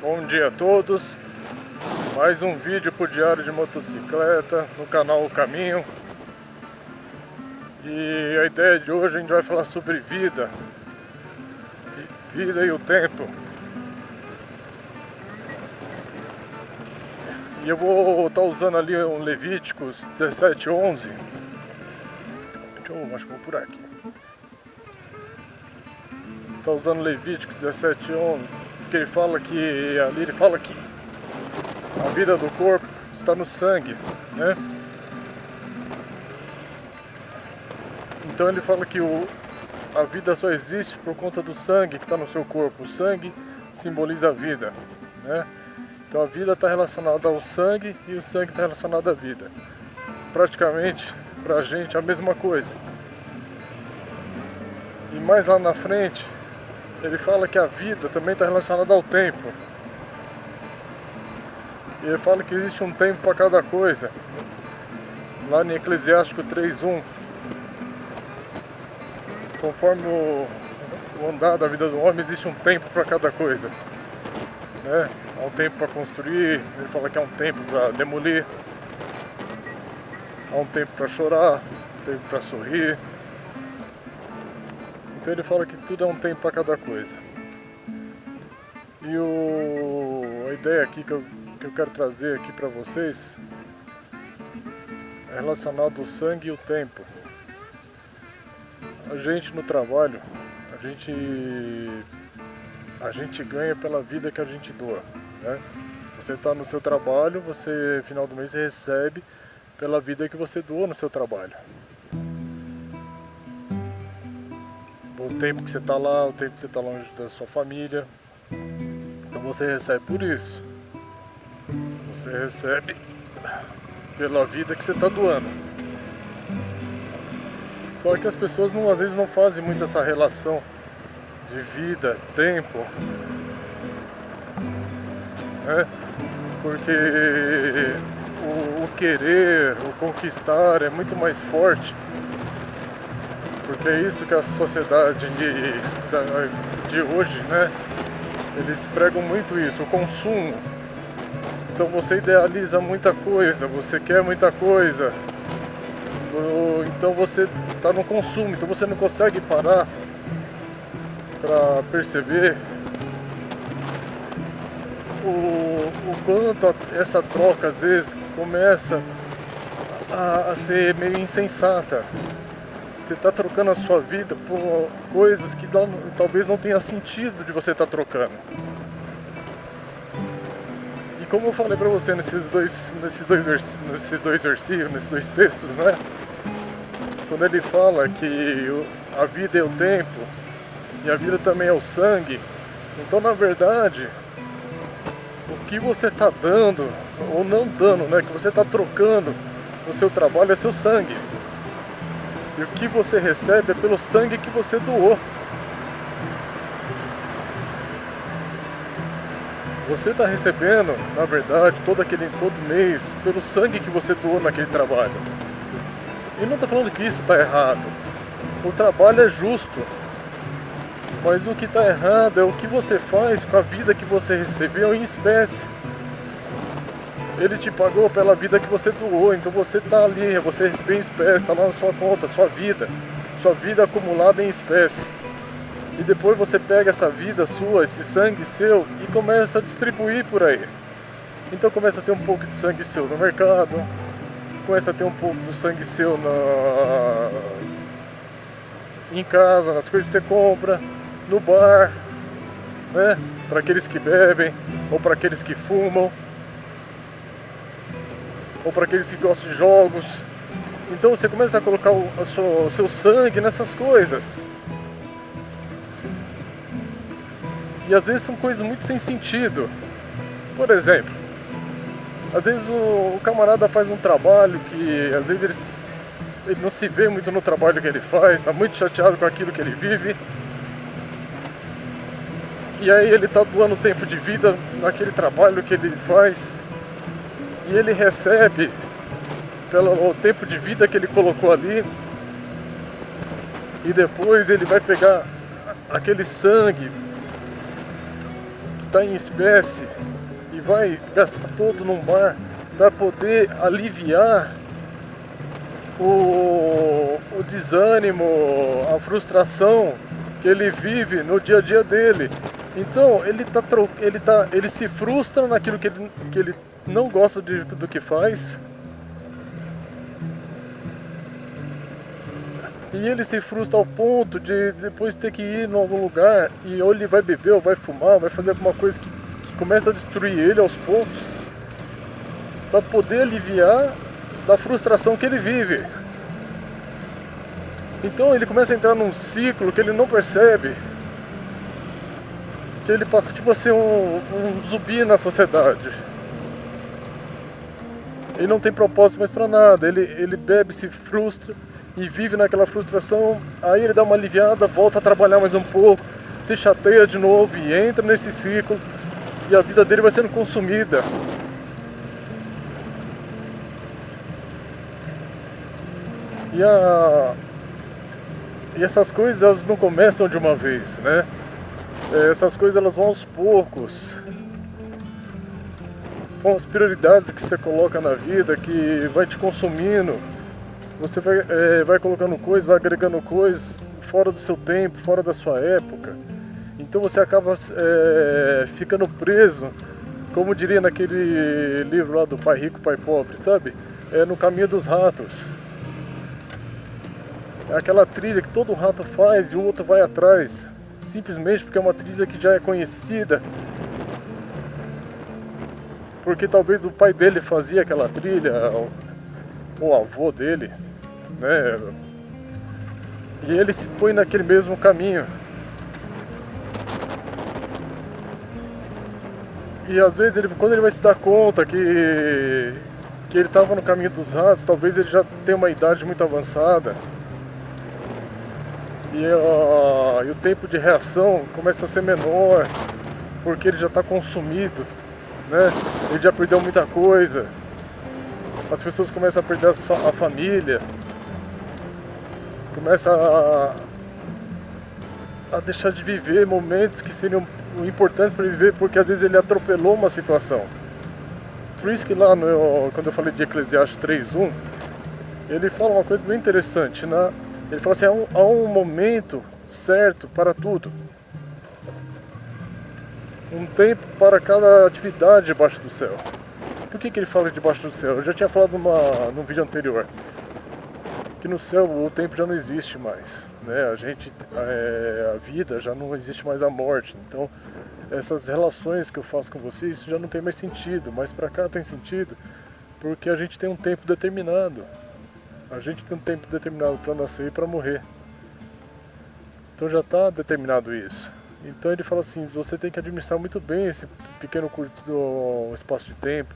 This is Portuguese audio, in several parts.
Bom dia a todos, mais um vídeo pro Diário de Motocicleta no canal O Caminho. E a ideia de hoje a gente vai falar sobre vida e o tempo. E eu vou estar usando ali um Levíticos 17:11. Acho que vou por aqui. Tá usando Levíticos 17:11, porque ele fala que a vida do corpo está no sangue, né? Então ele fala que a vida só existe por conta do sangue que está no seu corpo. O sangue simboliza a vida, né? Então a vida está relacionada ao sangue e o sangue está relacionado à vida. Praticamente, pra gente, a mesma coisa. E mais lá na frente, ele fala que a vida também está relacionada ao tempo. E ele fala que existe um tempo para cada coisa. Lá em Eclesiástico 3:1. Conforme o andar da vida do homem, existe um tempo para cada coisa, né? Há um tempo para construir, ele fala que há um tempo para demolir, há um tempo para chorar, um tempo para sorrir. Então ele fala que tudo é um tempo para cada coisa. E a ideia aqui que eu quero trazer aqui para vocês é relacionado ao sangue e o tempo. A gente no trabalho, a gente ganha pela vida que a gente doa, né? Você está no seu trabalho, você final do mês recebe pela vida que você doou no seu trabalho. O tempo que você está lá, o tempo que você está longe da sua família. Então você recebe por isso. Você recebe pela vida que você está doando. Só que as pessoas às vezes não fazem muito essa relação de vida, tempo, né? Porque o querer, o conquistar é muito mais forte. Porque é isso que a sociedade de hoje, né? Eles pregam muito isso, o consumo. Então você idealiza muita coisa, você quer muita coisa. Então você está no consumo, então você não consegue parar para perceber o quanto essa troca às vezes começa a ser meio insensata. Você está trocando a sua vida por coisas que talvez não tenha sentido de você estar trocando. E como eu falei para você nesses dois versículos, nesses dois textos, né? Quando ele fala que a vida é o tempo e a vida também é o sangue, então na verdade o que você está dando ou não dando, né? Que você está trocando no seu trabalho é seu sangue. E o que você recebe é pelo sangue que você doou. Você está recebendo, na verdade, todo mês, pelo sangue que você doou naquele trabalho. E não estou falando que isso está errado. O trabalho é justo. Mas o que está errado é o que você faz com a vida que você recebeu em espécie. Ele te pagou pela vida que você doou, então você está ali, você recebeu em espécie, está lá na sua conta, sua vida acumulada em espécie. E depois você pega essa vida sua, esse sangue seu, e começa a distribuir por aí. Então começa a ter um pouco de sangue seu no mercado, começa a ter um pouco do sangue seu em casa, nas coisas que você compra, no bar, né? Para aqueles que bebem, ou para aqueles que fumam, ou para aqueles que gostam de jogos. Então você começa a colocar o seu sangue nessas coisas. E às vezes são coisas muito sem sentido. Por exemplo, às vezes o camarada faz um trabalho que às vezes ele não se vê muito no trabalho que ele faz, está muito chateado com aquilo que ele vive. E aí ele está doando tempo de vida naquele trabalho que ele faz. E ele recebe pelo tempo de vida que ele colocou ali e depois ele vai pegar aquele sangue que está em espécie e vai gastar todo no mar para poder aliviar o desânimo, a frustração que ele vive no dia a dia dele. Então ele se frustra naquilo que ele não gosta do que faz. E ele se frustra ao ponto de depois ter que ir em algum lugar e ou ele vai beber, ou vai fumar, ou vai fazer alguma coisa que começa a destruir ele aos poucos, para poder aliviar da frustração que ele vive. Então ele começa a entrar num ciclo que ele não percebe, que ele passa tipo a ser um zumbi na sociedade. Ele não tem propósito mais para nada, ele bebe, se frustra e vive naquela frustração, aí ele dá uma aliviada, volta a trabalhar mais um pouco, se chateia de novo e entra nesse ciclo, e a vida dele vai sendo consumida. E essas coisas elas não começam de uma vez, né? Essas coisas elas vão aos poucos. São as prioridades que você coloca na vida que vai te consumindo. Você vai colocando coisas, vai agregando coisas fora do seu tempo, fora da sua época. Então você acaba ficando preso, como diria naquele livro lá do Pai Rico, Pai Pobre, sabe? No caminho dos ratos. É aquela trilha que todo rato faz e o outro vai atrás, simplesmente porque é uma trilha que já é conhecida. Porque talvez o pai dele fazia aquela trilha, o avô dele, né? E ele se põe naquele mesmo caminho. E às vezes, quando ele vai se dar conta que ele estava no caminho dos ratos, talvez ele já tenha uma idade muito avançada. E o tempo de reação começa a ser menor, porque ele já está consumido, né? Ele já perdeu muita coisa. As pessoas começam a perder a família, começa a deixar de viver momentos que seriam importantes para viver, porque às vezes ele atropelou uma situação. Por isso que lá quando eu falei de Eclesiastes 3:1, ele fala uma coisa bem interessante, né? Ele fala assim, há um momento certo para tudo. Um tempo para cada atividade debaixo do céu. Por que ele fala debaixo do céu? Eu já tinha falado num vídeo anterior, que no céu o tempo já não existe mais, né? A vida já não existe mais, a morte. Então essas relações que eu faço com vocês, isso já não tem mais sentido, mas para cá tem sentido, porque a gente tem um tempo determinado. A gente tem um tempo determinado para nascer e para morrer. Então já está determinado isso. Então ele fala assim, você tem que administrar muito bem esse pequeno curto espaço de tempo,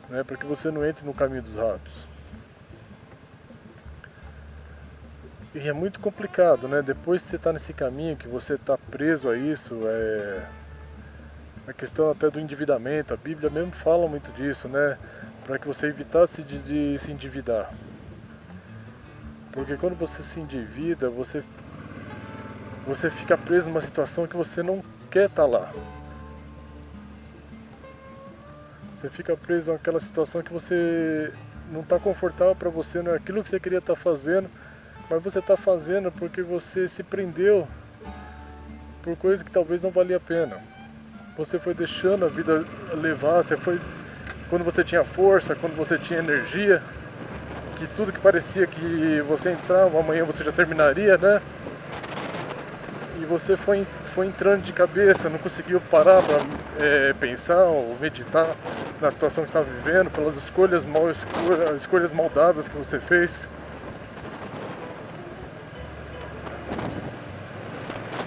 né, para que você não entre no caminho dos ratos. E é muito complicado, né? Depois que você está nesse caminho, que você está preso a isso, a questão até do endividamento, a Bíblia mesmo fala muito disso, né? Para que você evitasse de se endividar. Porque quando você se endivida, você fica preso numa situação que você não quer estar lá. Você fica preso naquela situação que você não está confortável para você, não é aquilo que você queria estar fazendo, mas você está fazendo porque você se prendeu por coisas que talvez não valia a pena. Você foi deixando a vida levar, quando você tinha força, quando você tinha energia, que tudo que parecia que você entrava, amanhã você já terminaria, né? E você foi entrando de cabeça, não conseguiu parar para pensar ou meditar na situação que estava vivendo, pelas escolhas maldadas que você fez.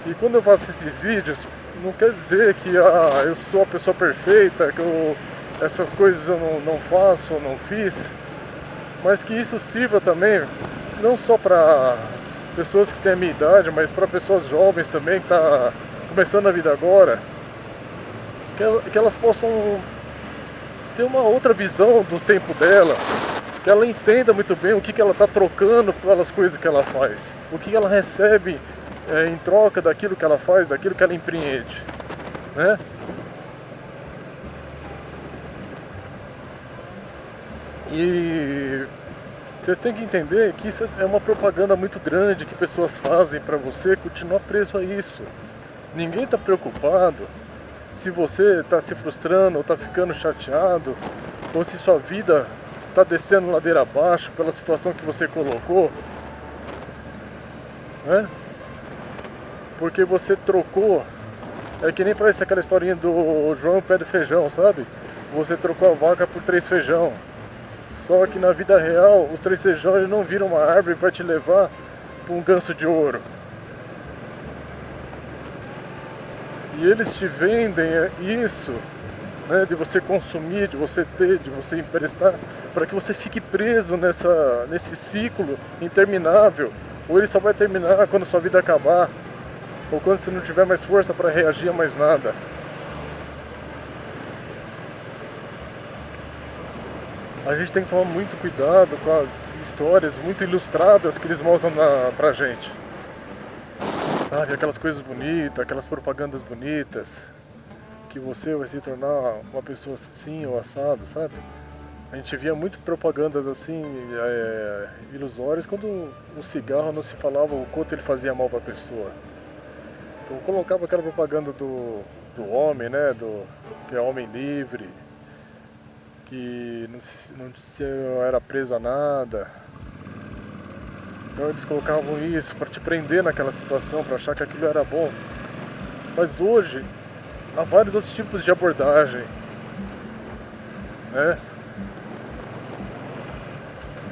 E quando eu faço esses vídeos, não quer dizer que eu sou a pessoa perfeita, que essas coisas eu não faço ou não fiz, mas que isso sirva também, não só para pessoas que têm a minha idade, mas para pessoas jovens também, que estão começando a vida agora, que elas possam ter uma outra visão do tempo dela, que ela entenda muito bem o que ela está trocando pelas coisas que ela faz, o que ela recebe em troca daquilo que ela faz, daquilo que ela empreende, né? E você tem que entender que isso é uma propaganda muito grande que pessoas fazem para você continuar preso a isso. Ninguém está preocupado se você está se frustrando ou está ficando chateado, ou se sua vida está descendo ladeira abaixo pela situação que você colocou, né? Porque você trocou. É que nem parece aquela historinha do João Pé de Feijão, sabe? Você trocou a vaca por 3 feijão. Só que na vida real, os 3 feijões não viram uma árvore para te levar para um ganso de ouro. E eles te vendem isso, né, de você consumir, de você ter, de você emprestar, para que você fique preso nesse ciclo interminável. Ou ele só vai terminar quando sua vida acabar, ou quando você não tiver mais força para reagir a mais nada. A gente tem que tomar muito cuidado com as histórias muito ilustradas que eles mostram pra gente. Sabe, aquelas coisas bonitas, aquelas propagandas bonitas, que você vai se tornar uma pessoa assim ou assado, sabe? A gente via muito propagandas assim, ilusórias, quando o cigarro não se falava o quanto ele fazia mal pra pessoa. Então colocava aquela propaganda do homem, que é homem livre, que não era preso a nada. Então eles colocavam isso para te prender naquela situação, para achar que aquilo era bom. Mas hoje há vários outros tipos de abordagem, né?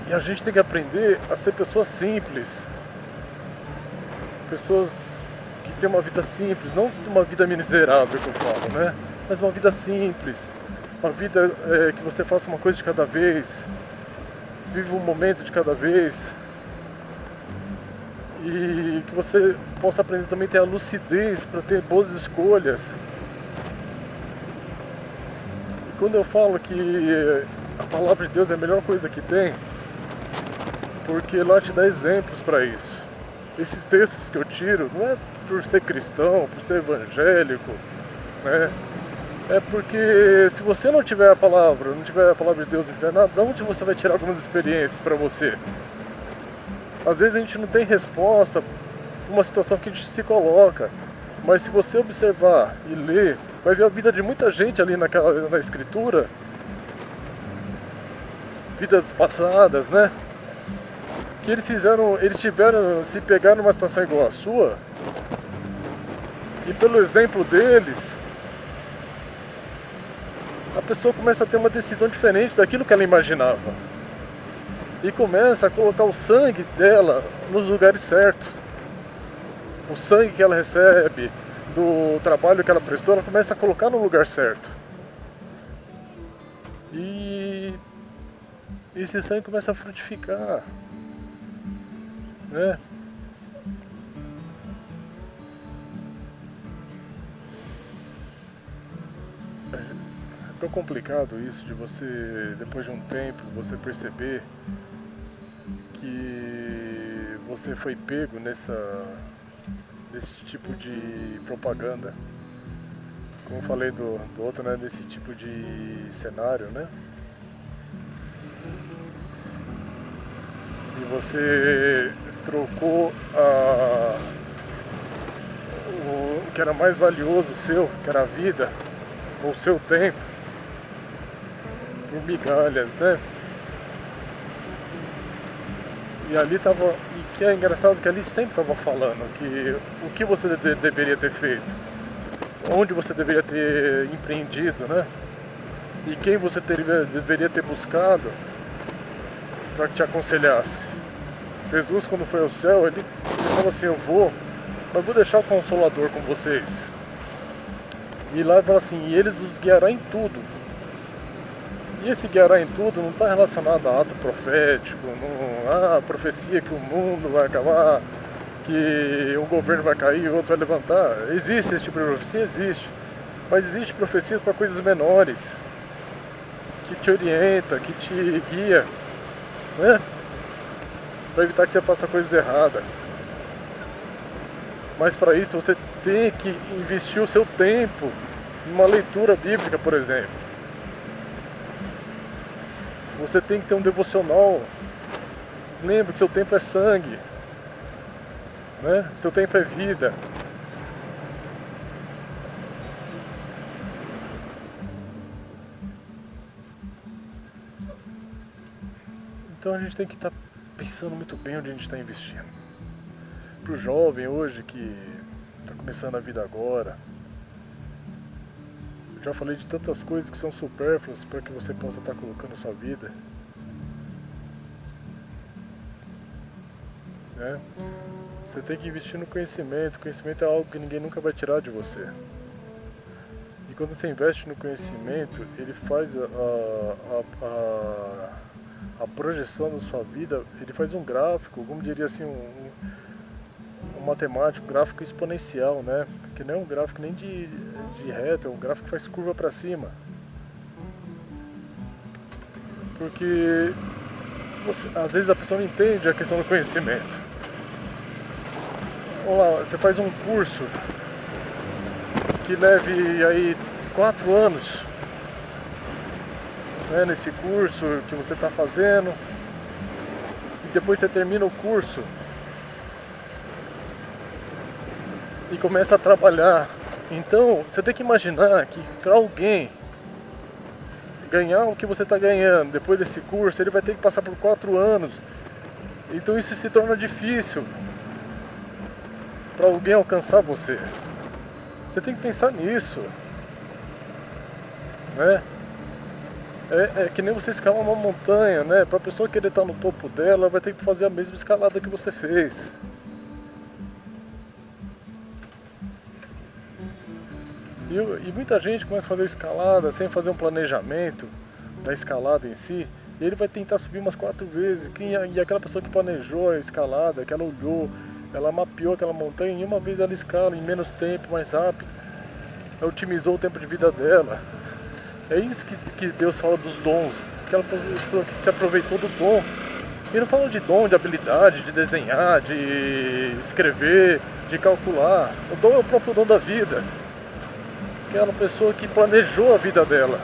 E a gente tem que aprender a ser pessoas simples, pessoas que têm uma vida simples, não uma vida miserável que eu falo, né? Mas uma vida simples. Uma vida que você faça uma coisa de cada vez, vive um momento de cada vez, e que você possa aprender também a ter a lucidez para ter boas escolhas. E quando eu falo que a palavra de Deus é a melhor coisa que tem, porque lá te dá exemplos para isso. Esses textos que eu tiro não é por ser cristão, por ser evangélico, né? É porque se você não tiver a palavra, não tiver a palavra de Deus, não tiver nada, de onde você vai tirar algumas experiências para você? Às vezes a gente não tem resposta para uma situação que a gente se coloca, mas se você observar e ler, vai ver a vida de muita gente ali na escritura, vidas passadas, né? Que eles se pegaram numa situação igual a sua, e pelo exemplo deles, a pessoa começa a ter uma decisão diferente daquilo que ela imaginava. E começa a colocar o sangue dela nos lugares certos. O sangue que ela recebe, do trabalho que ela prestou, ela começa a colocar no lugar certo. E esse sangue começa a frutificar, né? É tão complicado isso de você, depois de um tempo, você perceber que você foi pego nesse tipo de propaganda. Como eu falei do outro, né? Nesse tipo de cenário, né? E você trocou o que era mais valioso seu, que era a vida, ou o seu tempo, por migalhas, né? E ali tava, e que é engraçado que ali sempre tava falando que o que você deveria ter feito, onde você deveria ter empreendido, né? E quem você deveria ter buscado para que te aconselhasse. Jesus, quando foi ao céu, ele falou assim: eu vou, mas vou deixar o Consolador com vocês. E lá ele fala assim: e ele nos guiará em tudo. E esse guiará em tudo não está relacionado a ato profético, a profecia que o mundo vai acabar, que um governo vai cair e o outro vai levantar. Existe esse tipo de profecia? Existe. Mas existe profecia para coisas menores, que te orienta, que te guia, né? Para evitar que você faça coisas erradas. Mas para isso você tem que investir o seu tempo em uma leitura bíblica, por exemplo. Você tem que ter um devocional. Lembre que seu tempo é sangue, né? Seu tempo é vida. Então a gente tem que estar pensando muito bem onde a gente está investindo. Para o jovem hoje que está começando a vida agora, eu já falei de tantas coisas que são supérfluas para que você possa estar colocando sua vida, né? Você tem que investir no conhecimento. Conhecimento é algo que ninguém nunca vai tirar de você. E quando você investe no conhecimento, ele faz a projeção da sua vida, ele faz um gráfico, como diria assim, um matemático, um gráfico exponencial, né? Que não é um gráfico nem de reto, é um gráfico que faz curva para cima. Porque às vezes a pessoa não entende a questão do conhecimento. Vamos lá, você faz um curso que leve aí 4 anos, né, nesse curso que você está fazendo, e depois você termina o curso e começa a trabalhar. Então você tem que imaginar que para alguém ganhar o que você está ganhando depois desse curso, ele vai ter que passar por 4 anos. Então isso se torna difícil para alguém alcançar você. Você tem que pensar nisso, né? É que nem você escalar uma montanha, né? Para a pessoa querer estar no topo dela, vai ter que fazer a mesma escalada que você fez. E muita gente começa a fazer escalada sem fazer um planejamento da escalada em si. E ele vai tentar subir umas 4 vezes. E aquela pessoa que planejou a escalada, que ela olhou, ela mapeou aquela montanha, e uma vez ela escala em menos tempo, mais rápido. Ela otimizou o tempo de vida dela. É isso que Deus fala dos dons. Aquela pessoa que se aproveitou do dom. E não fala de dom, de habilidade, de desenhar, de escrever, de calcular. O dom é o próprio dom da vida. Aquela pessoa que planejou a vida dela,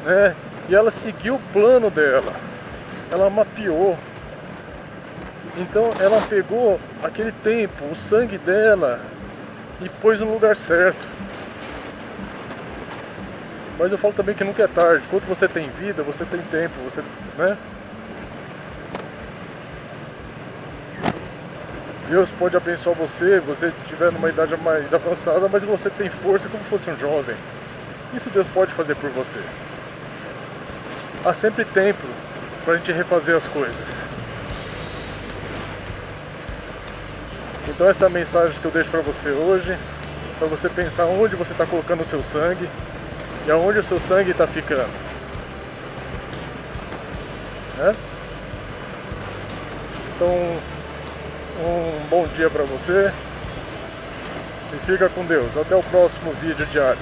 né? E ela seguiu o plano dela. Ela mapeou. Então ela pegou aquele tempo, o sangue dela, e pôs no lugar certo. Mas eu falo também que nunca é tarde. Quando você tem vida, você tem tempo, você, né? Deus pode abençoar você estiver numa idade mais avançada, mas você tem força como se fosse um jovem. Isso Deus pode fazer por você. Há sempre tempo para a gente refazer as coisas. Então essa é a mensagem que eu deixo para você hoje, para você pensar onde você está colocando o seu sangue e aonde o seu sangue está ficando, né? Então, um bom dia para você e fica com Deus. Até o próximo vídeo diário.